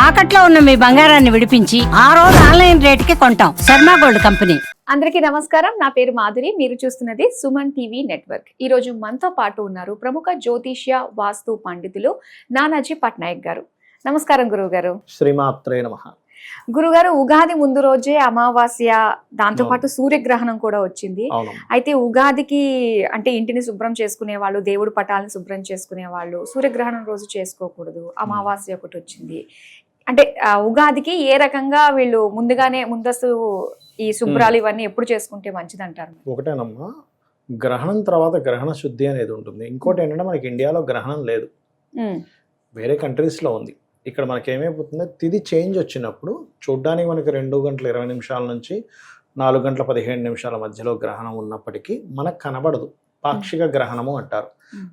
తాకట్లో ఉన్న మీ బంగారాన్ని విడిపించి ఆ రోజు ఆన్లైన్ రేటుకి కొంటాం. Sharma gold company. అందరికీ నమస్కారం. నా పేరు మాధురి. మీరు చూస్తున్నది సుమన్ టీవీ నెట్వర్క్. ఈ రోజు మనతో పాటు ఉన్నారు ప్రముఖ జ్యోతిష్య వాస్తు పండితులు నానాజీ పట్నాయక్ గారు. నమస్కారం గురువు గారు. శ్రీమాత్రే నమః. గురుగారు, ఉగాది ముందు రోజే అమావాస్య, దాంతో పాటు సూర్యగ్రహణం కూడా వచ్చింది. అయితే ఉగాదికి అంటే ఇంటిని శుభ్రం చేసుకునే వాళ్ళు, దేవుడు పటాలను శుభ్రం చేసుకునే వాళ్ళు సూర్యగ్రహణం రోజు చేసుకోకూడదు. అమావాస్య ఒకటి వచ్చింది. అంటే ఉగాదికి ఏ రకంగా వీళ్ళు ముందస్తు ఈ శుభ్రాలు ఇవన్నీ ఎప్పుడు చేసుకుంటే మంచిది అంటారు? ఒకటేనమ్మా, గ్రహణం తర్వాత గ్రహణ శుద్ధి అనేది ఉంటుంది. ఇంకోటి ఏంటంటే మనకి ఇండియాలో గ్రహణం లేదు, వేరే కంట్రీస్లో ఉంది. ఇక్కడ మనకి ఏమైపోతుంది, తిది చేంజ్ వచ్చినప్పుడు చూడ్డానికి మనకి 2:20 నుంచి 4:15 మధ్యలో గ్రహణం ఉన్నప్పటికీ మనకు కనబడదు. పాక్షిక గ్రహణము అంటారు.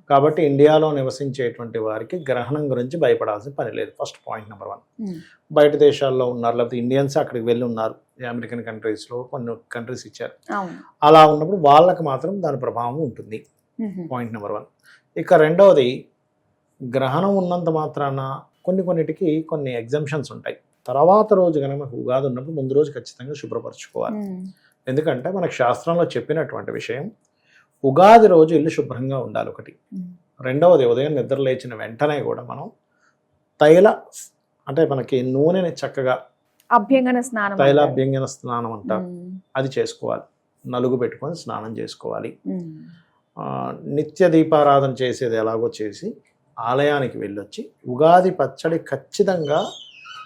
కాబట్టి ఇండియాలో నివసించేటువంటి వారికి గ్రహణం గురించి భయపడాల్సిన పని లేదు. First point number 1. బయట దేశాల్లో ఉన్నారు, లేకపోతే ఇండియన్స్ అక్కడికి వెళ్ళి ఉన్నారు, అమెరికన్ కంట్రీస్లో కొన్ని కంట్రీస్ ఇచ్చారు. అలా ఉన్నప్పుడు వాళ్ళకి మాత్రం దాని ప్రభావం ఉంటుంది. Point number 1. ఇక రెండవది, గ్రహణం ఉన్నంత మాత్రాన కొన్నిటికి కొన్ని ఎగ్జంప్షన్స్ ఉంటాయి. తర్వాత రోజు కనుక మనకు ఉగాది ఉన్నప్పుడు ముందు రోజు ఖచ్చితంగా శుభ్రపరచుకోవాలి. ఎందుకంటే మనకు శాస్త్రంలో చెప్పినటువంటి విషయం, ఉగాది రోజు ఇల్లు శుభ్రంగా ఉండాలి ఒకటి. రెండవది, ఉదయం నిద్ర లేచిన వెంటనే కూడా మనం అంటే మనకి నూనెని చక్కగా తైలాభ్యంగన స్నానం అంటారు, అది చేసుకోవాలి. నలుగు పెట్టుకొని స్నానం చేసుకోవాలి. నిత్య దీపారాధన చేసేది ఎలాగో చేసి ఆలయానికి వెళ్ళొచ్చి ఉగాది పచ్చడి ఖచ్చితంగా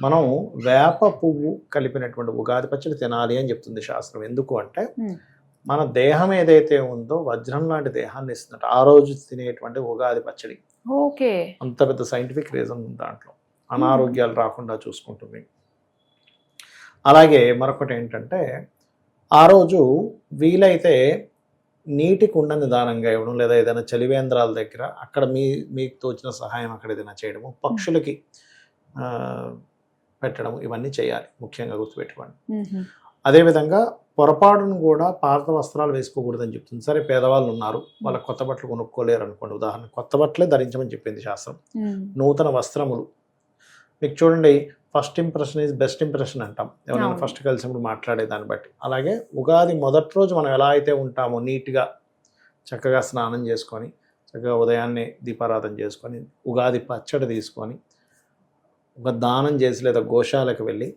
మనం వేప పువ్వు కలిపినటువంటి ఉగాది పచ్చడి తినాలి అని చెప్తుంది శాస్త్రం. ఎందుకు అంటే మన దేహం ఏదైతే ఉందో వజ్రం లాంటి దేహాన్ని ఇస్తున్నట్టు ఆ రోజు తినేటువంటి ఉగాది పచ్చడి. ఓకే, అంత పెద్ద సైంటిఫిక్ రీజన్ ఉంది దాంట్లో. అనారోగ్యాలు రాకుండా చూసుకుంటుంది. అలాగే మరొకటి ఏంటంటే, ఆ రోజు వీలైతే నీటి కుండ నిదానంగా ఇవ్వడం, లేదా ఏదైనా చలివేంద్రాల దగ్గర అక్కడ మీకు తోచిన సహాయం అక్కడ ఏదైనా చేయడము, పక్షులకి పెట్టడం, ఇవన్నీ చేయాలి. ముఖ్యంగా గుర్తుపెట్టుకోండి. అదేవిధంగా పొరపాటును కూడా పాత వస్త్రాలు వేసుకోకూడదని చెప్తుంది. సరే, పేదవాళ్ళు ఉన్నారు, వాళ్ళ కొత్త బట్టలు కొనుక్కోలేరు అనుకోండి. ఉదాహరణ, కొత్త బట్టలే ధరించమని చెప్పింది శాస్త్రం. నూతన వస్త్రములు మీకు చూడండి, first impression is best impression అంటాం ఎవరైనా ఫస్ట్ కలిసినప్పుడు మాట్లాడే దాన్ని బట్టి. అలాగే ఉగాది మొదటి రోజు మనం ఎలా అయితే ఉంటామో నీట్గా చక్కగా స్నానం చేసుకొని, చక్కగా ఉదయాన్నే దీపారాధన చేసుకొని, ఉగాది పచ్చడి తీసుకొని ఒక దానం చేసి లేదా గోశాలకు వెళ్ళి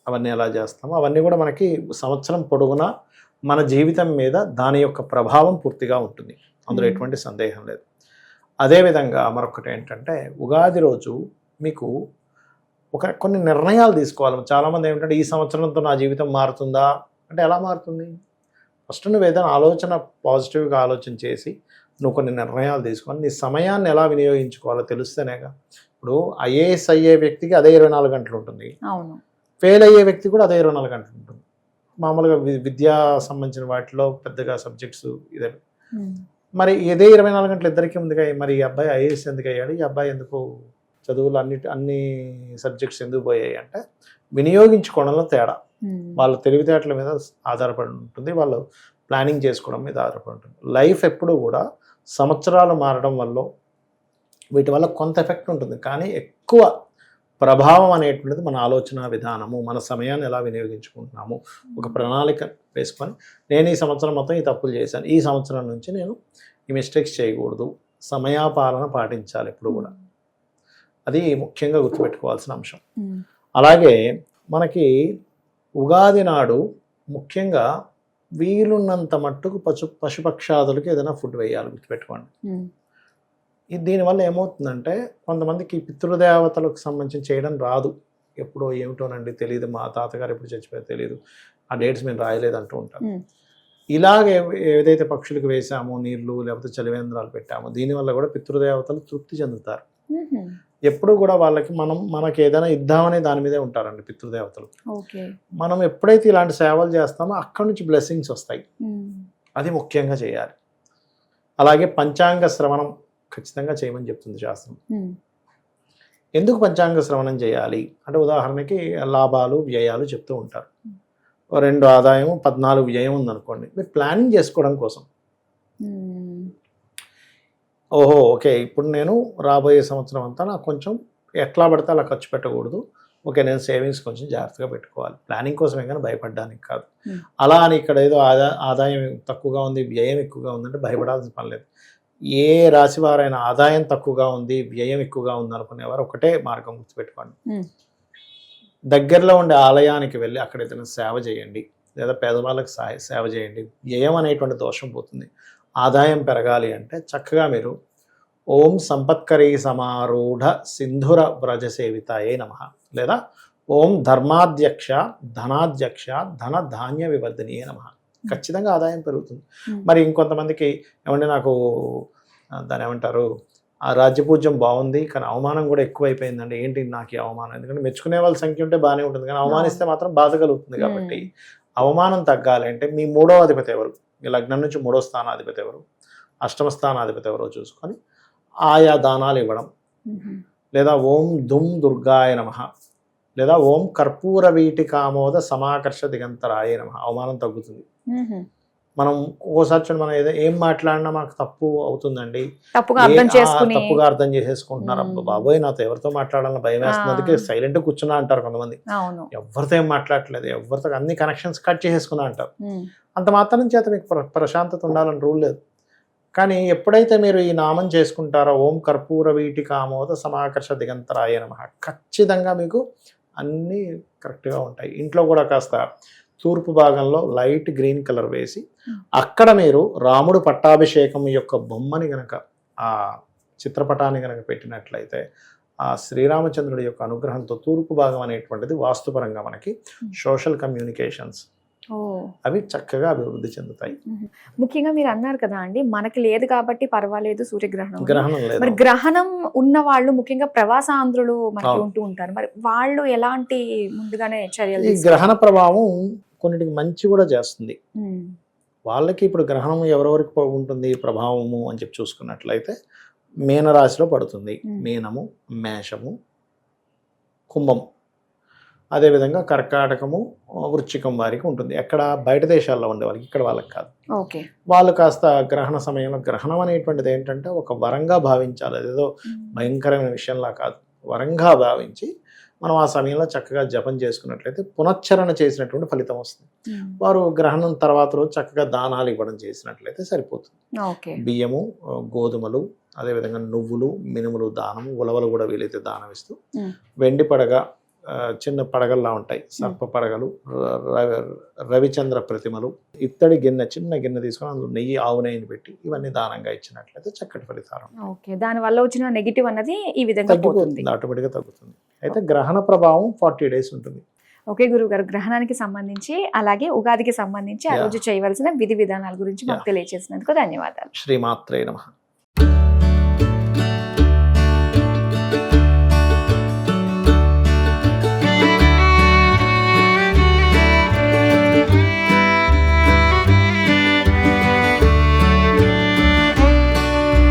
అవన్నీ ఎలా చేస్తామో అవన్నీ కూడా మనకి సంవత్సరం పొడవునా మన జీవితం మీద దాని యొక్క ప్రభావం పూర్తిగా ఉంటుంది. అందులో ఎటువంటి సందేహం లేదు. అదేవిధంగా మరొకటి ఏంటంటే, ఉగాది రోజు మీకు కొన్ని నిర్ణయాలు తీసుకోవాలి. చాలామంది ఏమిటంటే, ఈ సంవత్సరంతో నా జీవితం మారుతుందా అంటే, ఎలా మారుతుంది? ఫస్ట్ నువ్వు ఏదైనా పాజిటివ్గా ఆలోచన చేసి నువ్వు కొన్ని నిర్ణయాలు తీసుకొని నీ సమయాన్ని ఎలా వినియోగించుకోవాలో తెలిస్తేనేగా. ఇప్పుడు ఐఏఎస్ అయ్యే వ్యక్తికి అదే 24 గంటలు ఉంటుంది, ఫెయిల్ అయ్యే వ్యక్తి కూడా అదే 24 గంటలు ఉంటుంది. మామూలుగా విద్యా సంబంధించిన వాటిలో పెద్దగా సబ్జెక్ట్స్ ఇదే. మరి ఇదే 24 గంటలు ఇద్దరికీ ఉందిగా. మరి ఈ అబ్బాయి ఐఏఎస్ ఎందుకు అయ్యాడు, ఈ అబ్బాయి ఎందుకు చదువులు అన్ని సబ్జెక్ట్స్ ఎందుకు పోయాయి అంటే, వినియోగించుకోవడంలో తేడా. వాళ్ళ తెలివితేటల మీద ఆధారపడి ఉంటుంది, వాళ్ళు ప్లానింగ్ చేసుకోవడం మీద ఆధారపడి ఉంటుంది. లైఫ్ ఎప్పుడూ కూడా సంవత్సరాలు మారడం వల్ల వీటి వల్ల కొంత ఎఫెక్ట్ ఉంటుంది, కానీ ఎక్కువ ప్రభావం అనేటువంటిది మన ఆలోచన విధానము, మన సమయాన్ని ఎలా వినియోగించుకుంటున్నాము. ఒక ప్రణాళిక వేసుకొని, నేను ఈ సంవత్సరం మొత్తం ఈ తప్పులు చేశాను, ఈ సంవత్సరం నుంచి నేను ఈ మిస్టేక్స్ చేయకూడదు, సమయాపాలన పాటించాలి ఎప్పుడు కూడా. అది ముఖ్యంగా గుర్తుపెట్టుకోవాల్సిన అంశం. అలాగే మనకి ఉగాది నాడు ముఖ్యంగా వీలున్నంత మట్టుకు పశుపక్షాదులకి ఏదైనా ఫుడ్ వేయాలి, గుర్తుపెట్టుకోండి. దీనివల్ల ఏమవుతుందంటే, కొంతమందికి పితృదేవతలకు సంబంధించి చేయడం రాదు, ఎప్పుడో ఏమిటోనండి తెలియదు, మా తాతగారు ఎప్పుడు చచ్చిపోయారో తెలియదు, ఆ డేట్స్ మేము రాయలేదు అంటూ ఉంటాం. ఇలాగే ఏదైతే పక్షులకు వేసామో నీళ్లు, లేకపోతే చలివేంద్రాలు పెట్టామో, దీనివల్ల కూడా పితృదేవతలు తృప్తి చెందుతారు. ఎప్పుడు కూడా మనకి ఏదైనా ఇద్దామనే దాని మీదే ఉంటారండి పితృదేవతలు. మనం ఎప్పుడైతే ఇలాంటి సేవలు చేస్తామో అక్కడి నుంచి బ్లెస్సింగ్స్ వస్తాయి. అది ముఖ్యంగా చేయాలి. అలాగే పంచాంగ శ్రవణం ఖచ్చితంగా చేయమని చెప్తుంది శాస్త్రం. ఎందుకు పంచాంగ శ్రవణం చేయాలి అంటే, ఉదాహరణకి లాభాలు వ్యయాలు చెప్తూ ఉంటారు. 2 ఆదాయం 14 వ్యయం ఉందనుకోండి, మీరు ప్లానింగ్ చేసుకోవడం కోసం. ఓహో ఓకే, ఇప్పుడు నేను రాబోయే సంవత్సరం అంతా నాకు కొంచెం ఎట్లా పడితే అలా ఖర్చు పెట్టకూడదు. ఓకే, నేను సేవింగ్స్ కొంచెం జాగ్రత్తగా పెట్టుకోవాలి, ప్లానింగ్ కోసమే కానీ భయపడడానికి కాదు. అలా అని ఇక్కడ ఏదో ఆదాయం తక్కువగా ఉంది, వ్యయం ఎక్కువగా ఉందంటే భయపడాల్సిన పని లేదు. ఏ రాశి వారైనా ఆదాయం తక్కువగా ఉంది, వ్యయం ఎక్కువగా ఉంది అనుకునేవారు ఒకటే మార్గం గుర్తుపెట్టుకోండి. దగ్గరలో ఉండే ఆలయానికి వెళ్ళి అక్కడ ఏదైనా సేవ చేయండి, లేదా పేదవాళ్ళకి సేవ చేయండి. వ్యయం అనేటువంటి దోషం పోతుంది. ఆదాయం పెరగాలి అంటే చక్కగా మీరు ఓం సంపత్కరీ సమారూఢ సింధుర వ్రజ సేవితాయే నమః, లేదా ఓం ధర్మాధ్యక్ష ధనాధ్యక్ష ధన ధాన్య వివర్ధనియే నమః. ఖచ్చితంగా ఆదాయం పెరుగుతుంది. మరి ఇంకొంతమందికి ఏమంటే నాకు దాని ఏమంటారు, ఆ రాజ్యపూజ్యం బాగుంది కానీ అవమానం కూడా ఎక్కువైపోయిందండి, ఏంటి నాకు ఈ అవమానం, ఎందుకంటే మెచ్చుకునే వాళ్ళ సంఖ్య ఉంటే బాగానే ఉంటుంది కానీ అవమానిస్తే మాత్రం బాధ కలుగుతుంది. కాబట్టి అవమానం తగ్గాలి అంటే మీ 3వ అధిపతి ఎవరు, మీ లగ్నం నుంచి 3వ స్థానాధిపతి ఎవరు, అష్టమ స్థానాధిపతి ఎవరో చూసుకొని ఆయా దానాలు ఇవ్వడం, లేదా ఓం దుమ్ దుర్గాయ నమః, లేదా ఓం కర్పూర వీటికామోద సమాకర్ష దిగంతరాయ నమః. అవమానం తగ్గుతుంది. మనం ఒక్కోసారి మనం ఏం మాట్లాడినా మనకు తప్పు అవుతుందండి, తప్పుగా అర్థం చేసేసుకుంటున్నారు. అబ్బా బాబోయ్, నాతో ఎవరితో మాట్లాడాలని భయం వేస్తుంది, అందుకే సైలెంట్ కూర్చున్నా అంటారు కొంతమంది. ఎవరితో ఏం మాట్లాడట్లేదు, ఎవరితో అన్ని కనెక్షన్స్ కట్ చేసేసుకున్నా అంటారు. అంత మాత్రం చేత మీకు ప్రశాంతత ఉండాలని రూల్ లేదు. కానీ ఎప్పుడైతే మీరు ఈ నామం చేసుకుంటారో ఓం కర్పూర వీటికామోద సమాకర్ష దిగంతరాయ నమః, ఖచ్చితంగా మీకు అన్నీ కరెక్ట్గా ఉంటాయి. ఇంట్లో కూడా కాస్త తూర్పు భాగంలో లైట్ గ్రీన్ కలర్ వేసి అక్కడ మీరు రాముడు పట్టాభిషేకం యొక్క బొమ్మని గనక, ఆ చిత్రపటాన్ని గనక పెట్టినట్లయితే ఆ శ్రీరామచంద్రుడి యొక్క అనుగ్రహంతో తూర్పు భాగం అనేటువంటిది వాస్తుపరంగా మనకి సోషల్ కమ్యూనికేషన్స్ అవి చక్కగా అభివృద్ధి చెందుతాయి. ముఖ్యంగా మీరు అన్నారు కదా అండి, మనకి లేదు కాబట్టి పర్వాలేదు సూర్యగ్రహణం, గ్రహణం లేదు. మరి గ్రహణం ఉన్న వాళ్ళు ముఖ్యంగా ప్రవాసాంధ్రులు మనకి ఉంటూ ఉంటారు, మరి వాళ్ళు ఎలాంటి ముందుగానే చర్యలు? ఈ గ్రహణ ప్రభావం కొన్నిటికి మంచి కూడా చేస్తుంది. వాళ్ళకి ఇప్పుడు గ్రహణం ఎవరెవరికి ఉంటుంది ప్రభావము అని చెప్పి చూసుకున్నట్లయితే మీనరాశిలో పడుతుంది. మీనము, మేషము, కుంభం, అదేవిధంగా కర్కాటకము, వృశ్చికం వారికి ఉంటుంది. ఎక్కడ బయట దేశాల్లో ఉండే వాళ్ళకి, ఇక్కడ వాళ్ళకి కాదు. వాళ్ళు కాస్త గ్రహణ సమయంలో, గ్రహణం అనేటువంటిది ఏంటంటే ఒక వరంగా భావించాలి, అదేదో భయంకరమైన విషయంలా కాదు. వరంగా భావించి మనం ఆ సమయంలో చక్కగా జపం చేసుకున్నట్లయితే పునశ్చరణ చేసినటువంటి ఫలితం వస్తుంది. వారు గ్రహణం తర్వాత రోజు చక్కగా దానాలు ఇవ్వడం చేసినట్లయితే సరిపోతుంది. బియ్యము, గోధుమలు, అదేవిధంగా నువ్వులు, మినుములు దానము, ఉలవలు కూడా వీలైతే దానం ఇస్తూ, వెండి పడగ, చిన్న పడగల్లా ఉంటాయి సర్ప పడగలు, రవిచంద్ర ప్రతిమలు, ఇత్తడి గిన్నె, చిన్న గిన్నె తీసుకొని అందులో నెయ్యి, ఆవు నెయ్యిని పెట్టి ఇవన్నీ దానంగా ఇచ్చినట్లయితే చక్కటి ఫలితాలు. దాని వల్ల వచ్చిన నెగిటివ్ అన్నది ఈ విధంగా తగ్గిపోతుంది, ఆటోమేటిక్గా తగ్గుతుంది. అయితే గ్రహణ ప్రభావం 40 days ఉంటుంది. ఓకే గురువు గారు, గ్రహణానికి సంబంధించి అలాగే ఉగాదికి సంబంధించి ఆ రోజు చేయవలసిన విధి విధానాల గురించి మాకు తెలియజేసినందుకు ధన్యవాదాలు. శ్రీమాత్రే నమః.